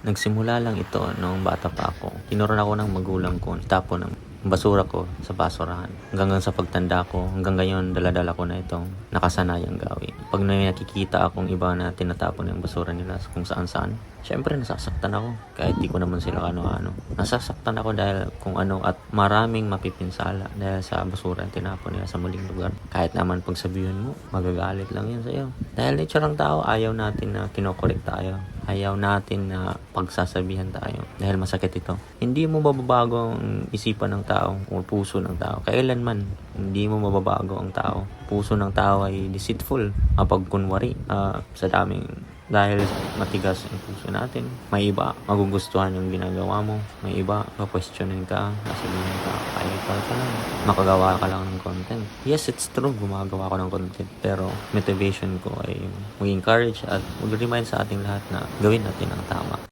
Nagsimula lang ito noong bata pa ako. Tinuruan ako ng magulang ko, itapon ng basura ko sa basurahan. Hanggang sa pagtanda ko, hanggang ngayon dala-dala ko na itong nakasanayang gawin. Pag may nakikita akong iba na tinatapon yung basura nila kung saan-saan, syempre nasasaktan ako. Kahit di ko naman sila ano-ano. Nasasaktan ako dahil kung ano at maraming mapipinsala dahil sa basura yung tinapon nila sa maling lugar. Kahit naman pag sabihin mo, magagalit lang yan sa'yo. Dahil nature ng tao, ayaw natin na kinokorek tayo. Ayaw natin na pagsasabihan tayo dahil masakit ito. Hindi mo mababago ang isipan ng tao o puso ng tao. Kailanman, hindi mo mababago ang tao. Puso ng tao ay deceitful. Kapag kunwari, sa daming dahil matigas ang puso natin. May iba, magugustuhan yung ginagawa mo. May iba, questionin ka, sasabihin ka, kaya ka lang. Makagawa ka lang ng content. Yes, it's true, gumagawa ko ng content. Pero motivation ko ay mag-encourage at mag-remind sa ating lahat na gawin natin ang tama.